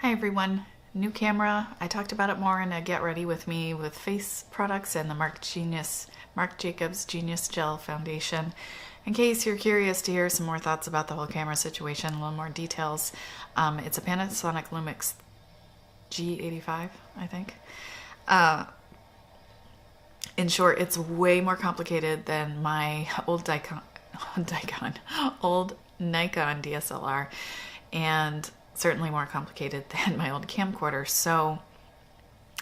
Hi everyone, new camera. I talked about it more in a Get Ready With Me with face products and the Marc Jacobs Genius Gel Foundation. In case you're curious to hear some more thoughts about the whole camera situation, a little more details, it's a Panasonic Lumix G85, I think. In short, it's way more complicated than my old Nikon DSLR, and certainly more complicated than my old camcorder. So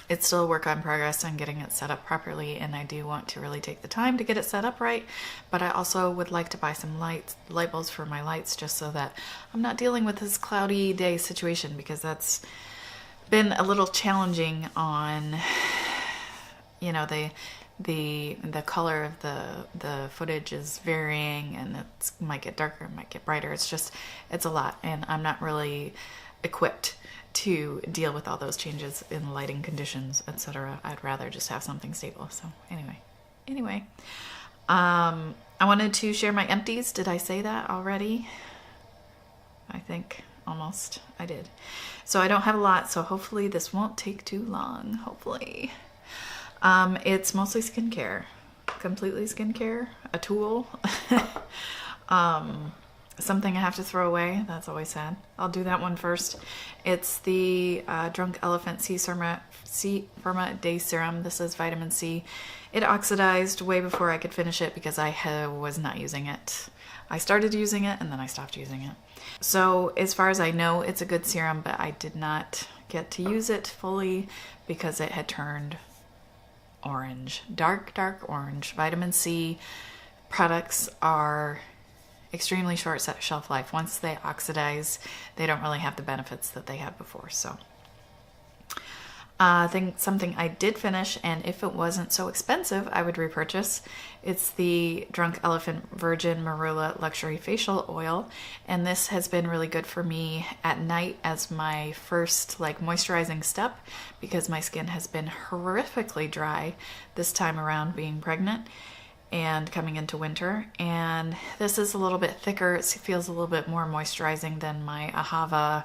it's still a work in progress on getting it set up properly, and I do want to really take the time to get it set up right. But I also would like to buy some light bulbs for my lights, just so that I'm not dealing with this cloudy day situation, because that's been a little challenging on, you know, the color of the footage is varying, and it might get darker, it might get brighter. It's a lot, and I'm not really equipped to deal with all those changes in lighting conditions, etc. I'd rather just have something stable. So anyway, I wanted to share my empties. Did I say that already? I think almost I did. So I don't have a lot, so hopefully this won't take too long, hopefully. It's mostly skincare, completely skincare, a tool, something I have to throw away. That's always sad. I'll do that one first. It's the Drunk Elephant Firma Day Serum. This is vitamin C. It oxidized way before I could finish it because I was not using it. I started using it and then I stopped using it. So as far as I know, it's a good serum, but I did not get to use it fully because it had turned orange, dark orange. Vitamin C products are extremely short shelf life. Once they oxidize, they don't really have the benefits that they had before. So I think something I did finish, and if it wasn't so expensive, I would repurchase. It's the Drunk Elephant Virgin Marula Luxury Facial Oil, and this has been really good for me at night as my first moisturizing step, because my skin has been horrifically dry this time around, being pregnant and coming into winter. And this is a little bit thicker. It feels a little bit more moisturizing than my Ahava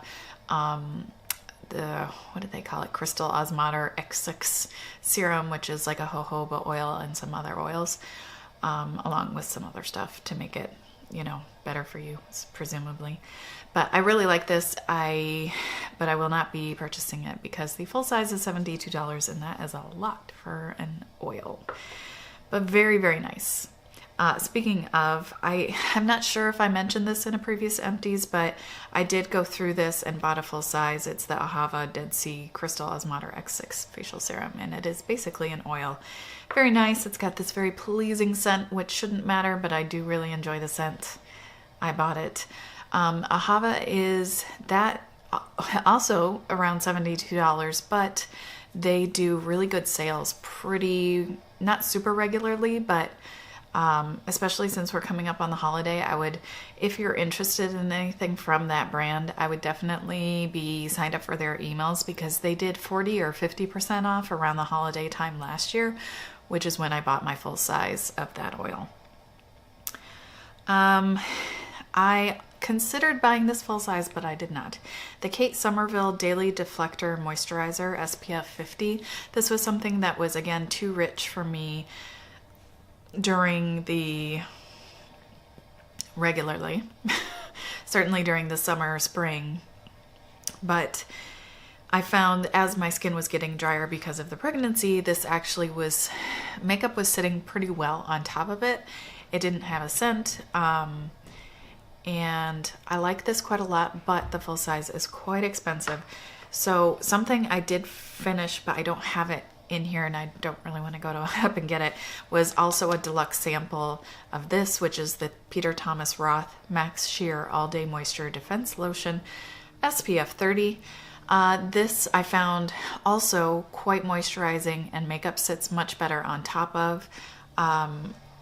what do they call it? Crystal Osmoter X6 serum, which is like a jojoba oil and some other oils, along with some other stuff to make it, better for you, presumably. But I really like this. But I will not be purchasing it because the full size is $72, and that is a lot for an oil. But very, very nice. Speaking of, I'm not sure if I mentioned this in a previous Empties, but I did go through this and bought a full size. It's the Ahava Dead Sea Crystal Osmoter X6 Facial Serum, and it is basically an oil. Very nice. It's got this very pleasing scent, which shouldn't matter, but I do really enjoy the scent. I bought it. Ahava is that also around $72, but they do really good sales, not super regularly, but especially since we're coming up on the holiday, if you're interested in anything from that brand, I would definitely be signed up for their emails, because they did 40 or 50% off around the holiday time last year, which is when I bought my full size of that oil. I considered buying this full size, but I did not. The Kate Somerville Daily Deflector Moisturizer SPF 50. This was something that was, again, too rich for me regularly, certainly during the summer or spring. But I found as my skin was getting drier because of the pregnancy, this actually makeup was sitting pretty well on top of it. It didn't have a scent, and I like this quite a lot, but the full size is quite expensive. So something I did finish, but I don't have it in here, and I don't really want to go up and get it, was also a deluxe sample of this, which is the Peter Thomas Roth Max Sheer All Day Moisture Defense Lotion SPF 30. This I found also quite moisturizing, and makeup sits much better on top of,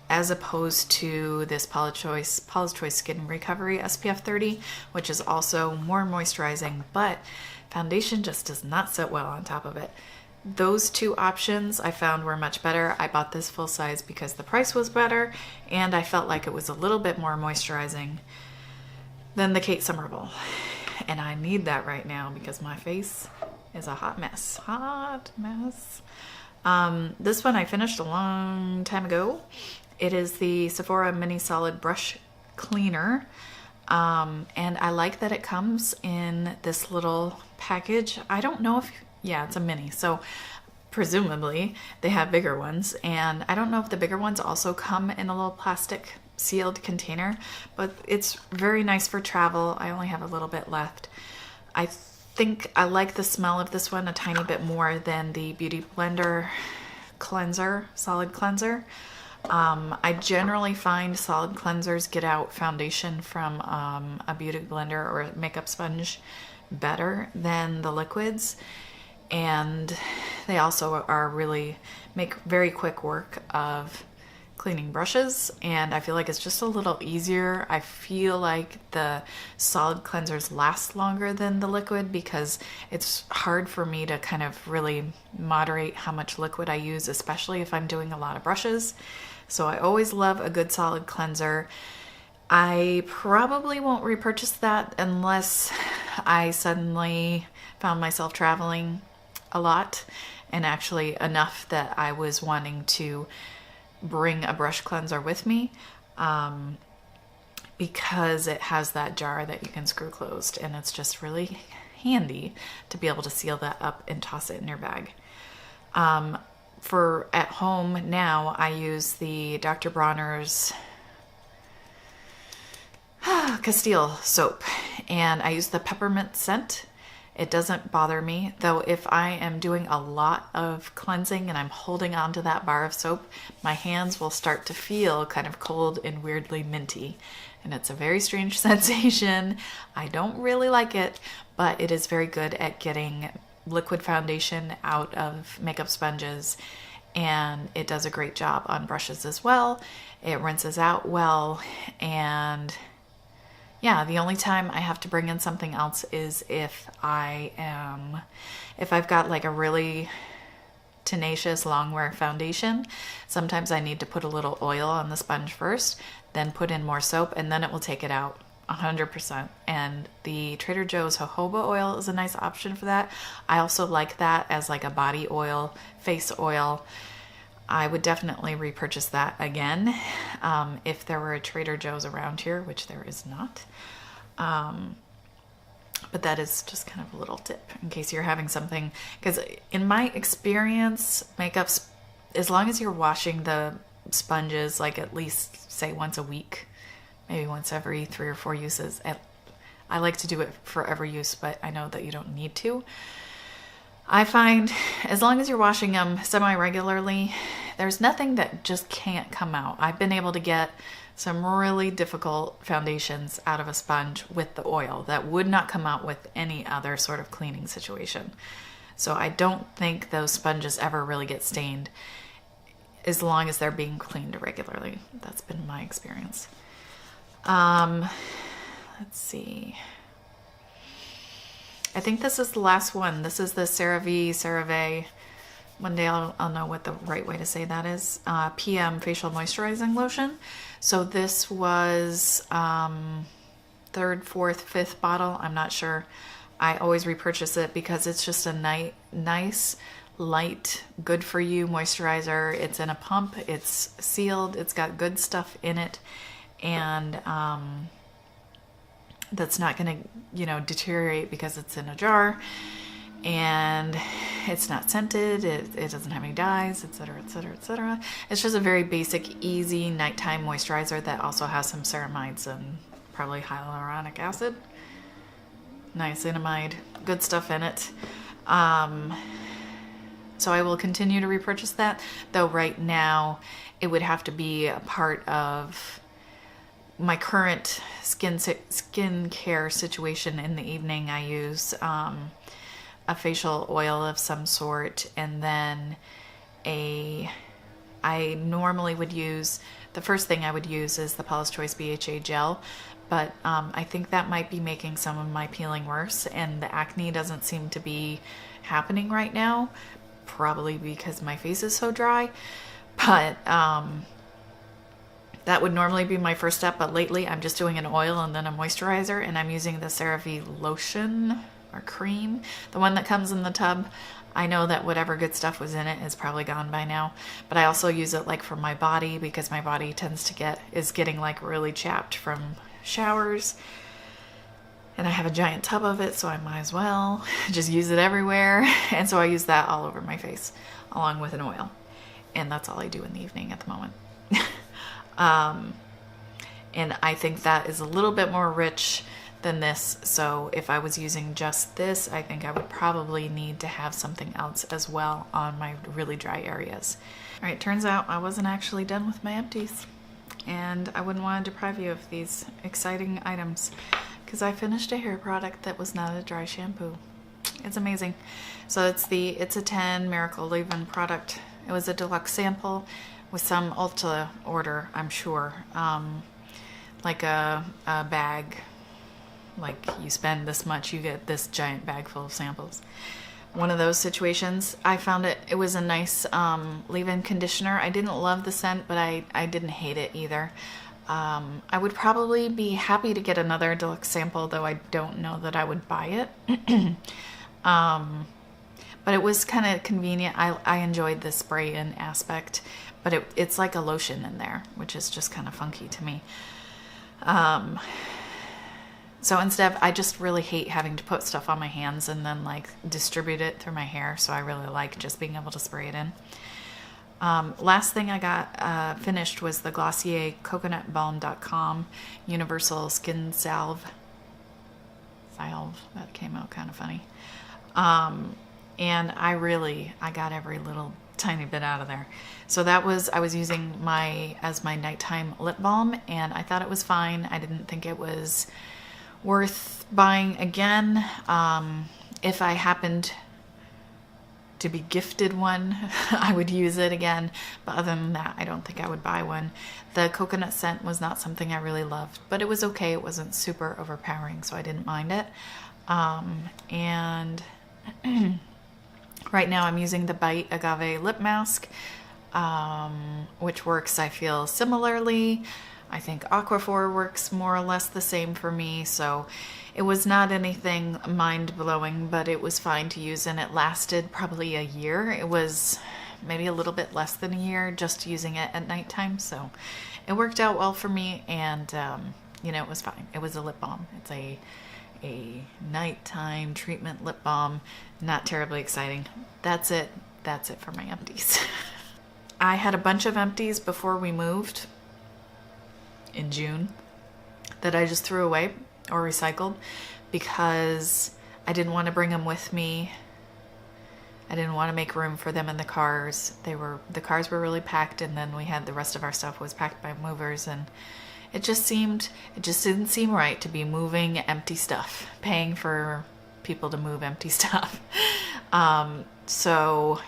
as opposed to this Paula's Choice Skin Recovery SPF 30, which is also more moisturizing, but foundation just does not sit well on top of it. Those two options I found were much better. I bought this full size because the price was better, and I felt like it was a little bit more moisturizing than the Kate Somerville. and I need that right now because my face is a hot mess. Hot mess. This one I finished a long time ago. It is the Sephora Mini Solid Brush Cleaner. And I like that it comes in this little package. I don't know if, yeah, it's a mini. So presumably they have bigger ones. And I don't know if the bigger ones also come in a little plastic sealed container, but it's very nice for travel. I only have a little bit left. I think I like the smell of this one a tiny bit more than the Beauty Blender cleanser, solid cleanser. I generally find solid cleansers get out foundation from a beauty blender or a makeup sponge better than the liquids, and they also are really make very quick work of cleaning brushes, and I feel like it's just a little easier. I feel like the solid cleansers last longer than the liquid because it's hard for me to kind of really moderate how much liquid I use, especially if I'm doing a lot of brushes. So I always love a good solid cleanser. I probably won't repurchase that unless I suddenly found myself traveling a lot, and actually enough that I was wanting to bring a brush cleanser with me, because it has that jar that you can screw closed, and it's just really handy to be able to seal that up and toss it in your bag. For at home now, I use the Dr. Bronner's Castile soap, and I use the peppermint scent. It doesn't bother me, though if I am doing a lot of cleansing and I'm holding on to that bar of soap, my hands will start to feel kind of cold and weirdly minty. And it's a very strange sensation. I don't really like it, but it is very good at getting liquid foundation out of makeup sponges, and it does a great job on brushes as well. It rinses out well, and yeah, the only time I have to bring in something else is if I've got like a really tenacious long wear foundation. Sometimes I need to put a little oil on the sponge first, then put in more soap, and then it will take it out 100%. And the Trader Joe's jojoba oil is a nice option for that. I also like that as like a body oil, face oil. I would definitely repurchase that again if there were a Trader Joe's around here, which there is not. But that is just kind of a little tip in case you're having something, because in my experience, makeups, as long as you're washing the sponges like at least say once a week, maybe once every 3 or 4 uses. I like to do it for every use, but I know that you don't need to. I find as long as you're washing them semi-regularly, there's nothing that just can't come out. I've been able to get some really difficult foundations out of a sponge with the oil that would not come out with any other sort of cleaning situation. So I don't think those sponges ever really get stained as long as they're being cleaned regularly. That's been my experience. Let's see. I think this is the last one. This is the CeraVe. One day I'll know what the right way to say that is. PM Facial Moisturizing Lotion. So this was 3rd, 4th, 5th bottle. I'm not sure. I always repurchase it because it's just a nice, light, good for you moisturizer. It's in a pump. It's sealed. It's got good stuff in it. And that's not going to, deteriorate because it's in a jar, and it's not scented. It doesn't have any dyes, etc., etc., etc. It's just a very basic, easy nighttime moisturizer that also has some ceramides and probably hyaluronic acid, niacinamide, good stuff in it. So I will continue to repurchase that, though right now it would have to be a part of my current skincare situation. In the evening, I use a facial oil of some sort, and then I normally would use, the first thing I would use is the Paula's Choice BHA gel, but I think that might be making some of my peeling worse, and the acne doesn't seem to be happening right now, probably because my face is so dry. But That would normally be my first step, but lately I'm just doing an oil and then a moisturizer, and I'm using the CeraVe Lotion or cream, the one that comes in the tub. I know that whatever good stuff was in it is probably gone by now, but I also use it like for my body because my body tends to is getting like really chapped from showers. And I have a giant tub of it, so I might as well just use it everywhere. And so I use that all over my face along with an oil. And that's all I do in the evening at the moment. And I think that is a little bit more rich than this. So if I was using just this, I think I would probably need to have something else as well on my really dry areas. All right, turns out I wasn't actually done with my empties. And I wouldn't want to deprive you of these exciting items because I finished a hair product that was not a dry shampoo. It's amazing. So it's a 10 Miracle Leave-In product. It was a deluxe sample with some Ulta order, I'm sure. Like a bag, like you spend this much, you get this giant bag full of samples. One of those situations. I found it was a nice leave-in conditioner. I didn't love the scent, but I didn't hate it either. I would probably be happy to get another deluxe sample, though I don't know that I would buy it. But it was kind of convenient. I enjoyed the spray-in aspect, but it's like a lotion in there, which is just kind of funky to me. So instead, I just really hate having to put stuff on my hands and then like distribute it through my hair. So I really like just being able to spray it in. Last thing I got finished was the Glossier Coconut Balm Dotcom Universal Skin Salve. That came out kind of funny. And I got every little tiny bit out of there. So I was using as my nighttime lip balm, and I thought it was fine. I didn't think it was worth buying again. If I happened to be gifted one, I would use it again. But other than that, I don't think I would buy one. The coconut scent was not something I really loved, but it was okay. It wasn't super overpowering, so I didn't mind it. And right now I'm using the Bite Agave Lip Mask, which works, I feel, similarly. I think Aquaphor works more or less the same for me, so it was not anything mind-blowing, but it was fine to use, and it lasted probably a year. It was maybe a little bit less than a year just using it at nighttime, so it worked out well for me, and you know, it was fine. It was a lip balm. It's a nighttime treatment lip balm. Not terribly exciting. That's it for my empties. I had a bunch of empties before we moved in June that I just threw away or recycled because I didn't want to bring them with me. I didn't want to make room for them in the cars. The cars were really packed, and then the rest of our stuff was packed by movers, and it just didn't seem right to be moving empty stuff, paying for people to move empty stuff. So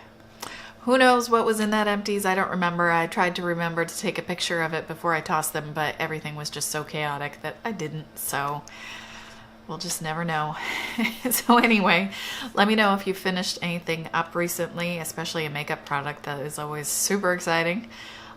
who knows what was in that empties? I don't remember. I tried to remember to take a picture of it before I tossed them, but everything was just so chaotic that I didn't. So we'll just never know. So anyway, let me know if you finished anything up recently, especially a makeup product. That is always super exciting.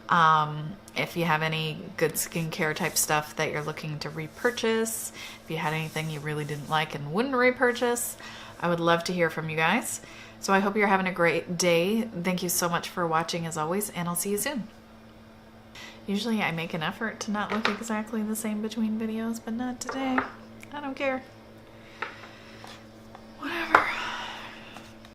If you have any good skincare type stuff that you're looking to repurchase, if you had anything you really didn't like and wouldn't repurchase, I would love to hear from you guys. So I hope you're having a great day. Thank you so much for watching as always, and I'll see you soon. Usually I make an effort to not look exactly the same between videos, but not today. I don't care. Whatever.